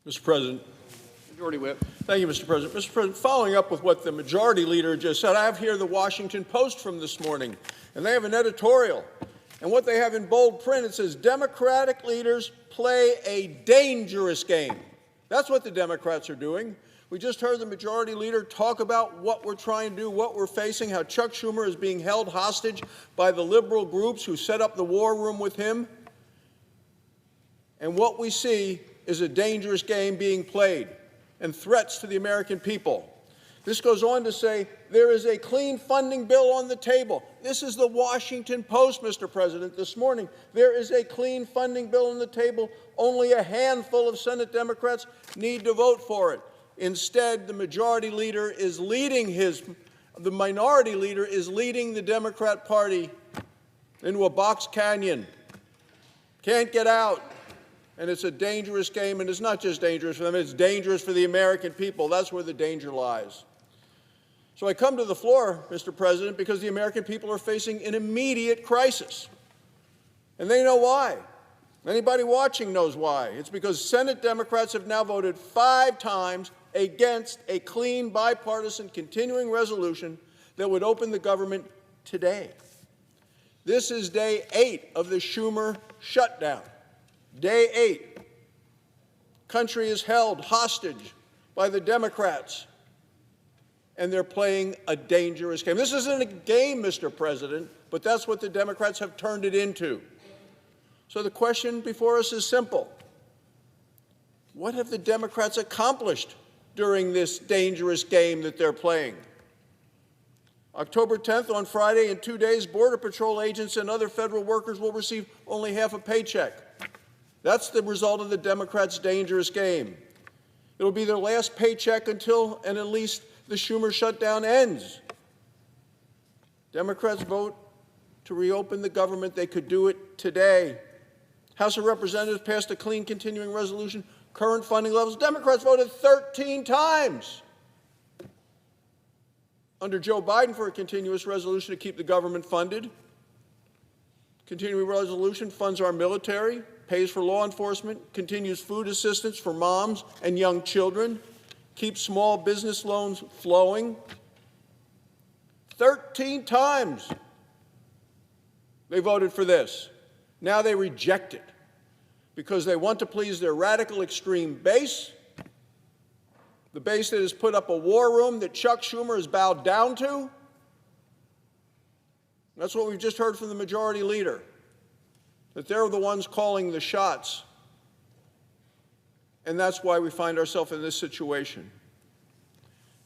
Mr. President. Majority Whip. Thank you, Mr. President. Mr. President, following up with what the Majority Leader just said, I have here the Washington Post from this morning, and they have an editorial. And what they have in bold print, it says, Democratic leaders play a dangerous game. That's what the Democrats are doing. We just heard the Majority Leader talk about what we're trying to do, what we're facing, how Chuck Schumer is being held hostage by the liberal groups who set up the war room with him. And what we see is a dangerous game being played and threats to the American people. This goes on to say there is a clean funding bill on the table. This is the Washington Post, Mr. President, this morning. There is a clean funding bill on the table. Only a handful of Senate Democrats need to vote for it. Instead, the Majority Leader is leading the Minority Leader is leading the Democrat Party into a box canyon. Can't get out. And it's a dangerous game, and it's not just dangerous for them, it's dangerous for the American people. That's where the danger lies. So I come to the floor, Mr. President, because the American people are facing an immediate crisis. And they know why. Anybody watching knows why. It's because Senate Democrats have now voted 5 times against a clean, bipartisan, continuing resolution that would open the government today. This is day 8 of the Schumer shutdown. Day 8. Country is held hostage by the Democrats, and they're playing a dangerous game. This isn't a game, Mr. President, but that's what the Democrats have turned it into. So the question before us is simple. What have the Democrats accomplished during this dangerous game that they're playing? October 10th, on Friday, in 2 days, Border Patrol agents and other federal workers will receive only half a paycheck. That's the result of the Democrats' dangerous game. It'll be their last paycheck until and at least the Schumer shutdown ends. Democrats vote to reopen the government. They could do it today. House of Representatives passed a clean continuing resolution, current funding levels. Democrats voted 13 times under Joe Biden for a continuous resolution to keep the government funded. Continuing resolution funds our military, pays for law enforcement, continues food assistance for moms and young children, keeps small business loans flowing. 13 times they voted for this. Now they reject it because they want to please their radical extreme base, the base that has put up a war room that Chuck Schumer has bowed down to. That's what we've just heard from the Majority Leader, that they're the ones calling the shots. And that's why we find ourselves in this situation.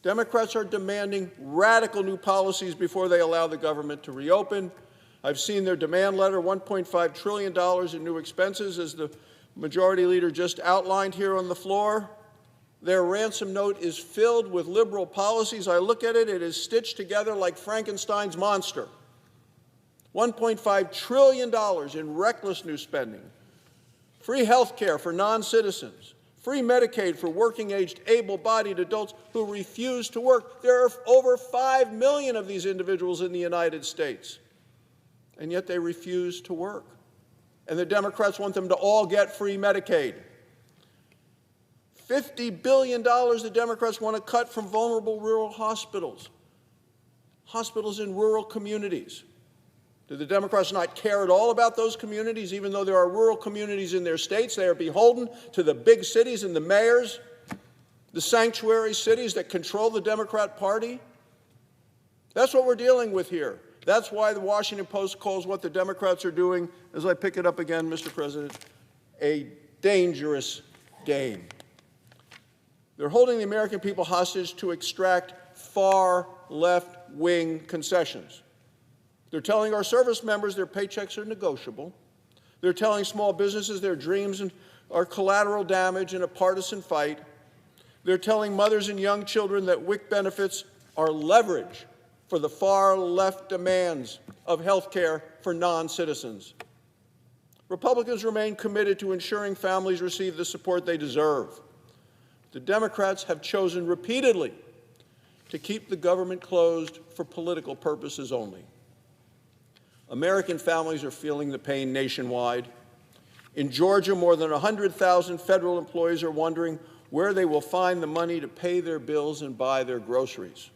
Democrats are demanding radical new policies before they allow the government to reopen. I've seen their demand letter, $1.5 trillion in new expenses, as the Majority Leader just outlined here on the floor. Their ransom note is filled with liberal policies. I look at it, it is stitched together like Frankenstein's monster. $1.5 trillion in reckless new spending, free health care for non-citizens, free Medicaid for working-aged, able-bodied adults who refuse to work. There are over 5 million of these individuals in the United States, and yet they refuse to work. And the Democrats want them to all get free Medicaid. $50 billion the Democrats want to cut from vulnerable rural hospitals, hospitals in rural communities. Do the Democrats not care at all about those communities? Even though there are rural communities in their states, they are beholden to the big cities and the mayors, the sanctuary cities that control the Democrat Party. That's what we're dealing with here. That's why the Washington Post calls what the Democrats are doing, as I pick it up again, Mr. President, a dangerous game. They're holding the American people hostage to extract far left-wing concessions. They're telling our service members their paychecks are negotiable. They're telling small businesses their dreams are collateral damage in a partisan fight. They're telling mothers and young children that WIC benefits are leverage for the far left demands of health care for non-citizens. Republicans remain committed to ensuring families receive the support they deserve. The Democrats have chosen repeatedly to keep the government closed for political purposes only. American families are feeling the pain nationwide. In Georgia, more than 100,000 federal employees are wondering where they will find the money to pay their bills and buy their groceries.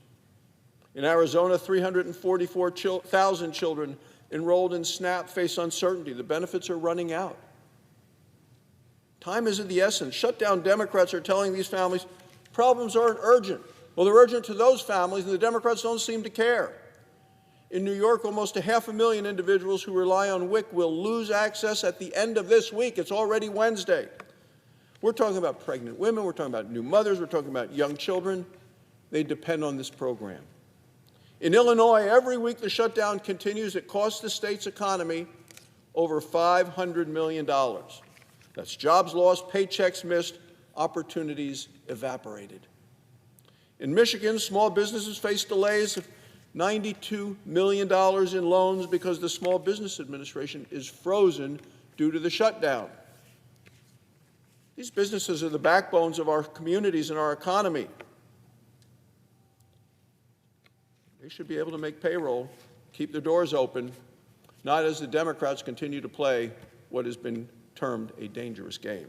In Arizona, 344,000 children enrolled in SNAP face uncertainty. The benefits are running out. Time is of the essence. Shutdown Democrats are telling these families problems aren't urgent. Well, they're urgent to those families, and the Democrats don't seem to care. In New York, almost 500,000 individuals who rely on WIC will lose access at the end of this week. It's already Wednesday. We're talking about pregnant women. We're talking about new mothers. We're talking about young children. They depend on this program. In Illinois, every week the shutdown continues. It costs the state's economy over $500 million. That's jobs lost, paychecks missed, opportunities evaporated. In Michigan, small businesses face delays of $92 million in loans because the Small Business Administration is frozen due to the shutdown. These businesses are the backbones of our communities and our economy. They should be able to make payroll, keep their doors open, not as the Democrats continue to play what has been termed a dangerous game.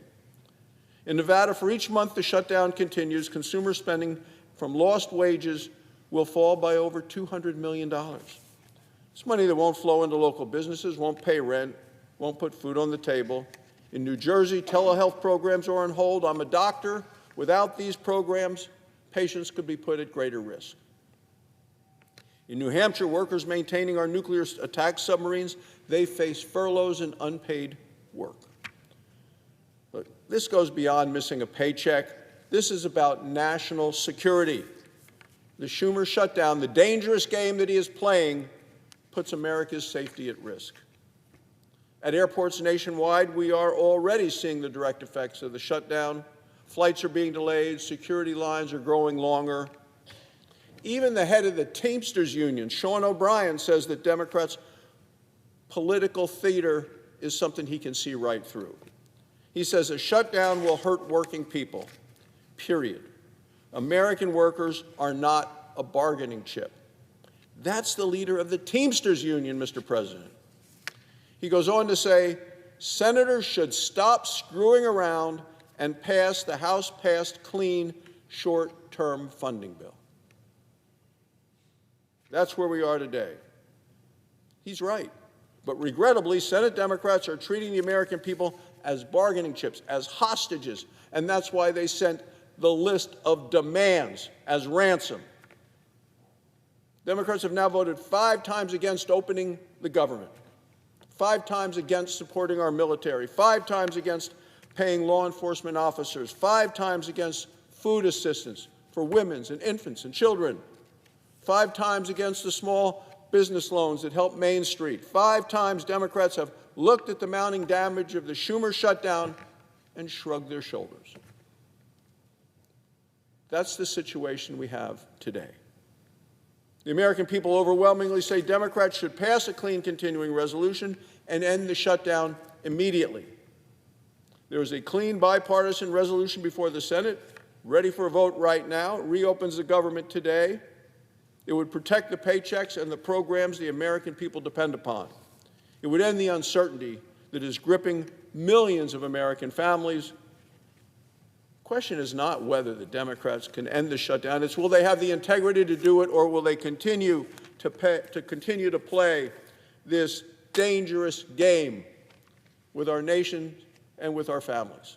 In Nevada, for each month the shutdown continues, consumer spending from lost wages will fall by over $200 million. It's money that won't flow into local businesses, won't pay rent, won't put food on the table. In New Jersey, telehealth programs are on hold. I'm a doctor. Without these programs, patients could be put at greater risk. In New Hampshire, workers maintaining our nuclear attack submarines, they face furloughs and unpaid work. But this goes beyond missing a paycheck. This is about national security. The Schumer shutdown, the dangerous game that he is playing, puts America's safety at risk. At airports nationwide, we are already seeing the direct effects of the shutdown. Flights are being delayed, security lines are growing longer. Even the head of the Teamsters Union, Sean O'Brien, says that Democrats' political theater is something he can see right through. He says a shutdown will hurt working people, period. American workers are not a bargaining chip. That's the leader of the Teamsters Union, Mr. President. He goes on to say, senators should stop screwing around and pass the House-passed clean short-term funding bill. That's where we are today. He's right. But regrettably, Senate Democrats are treating the American people as bargaining chips, as hostages, and that's why they sent the list of demands as ransom. Democrats have now voted 5 times against opening the government, 5 times against supporting our military, 5 times against paying law enforcement officers, 5 times against food assistance for women and infants and children, 5 times against the small business loans that help Main Street. 5 times Democrats have looked at the mounting damage of the Schumer shutdown and shrugged their shoulders. That's the situation we have today. The American people overwhelmingly say Democrats should pass a clean continuing resolution and end the shutdown immediately. There is a clean bipartisan resolution before the Senate, ready for a vote right now. It reopens the government today. It would protect the paychecks and the programs the American people depend upon. It would end the uncertainty that is gripping millions of American families. The question is not whether the Democrats can end the shutdown. It's will they have the integrity to do it, or will they continue to play this dangerous game with our nation and with our families.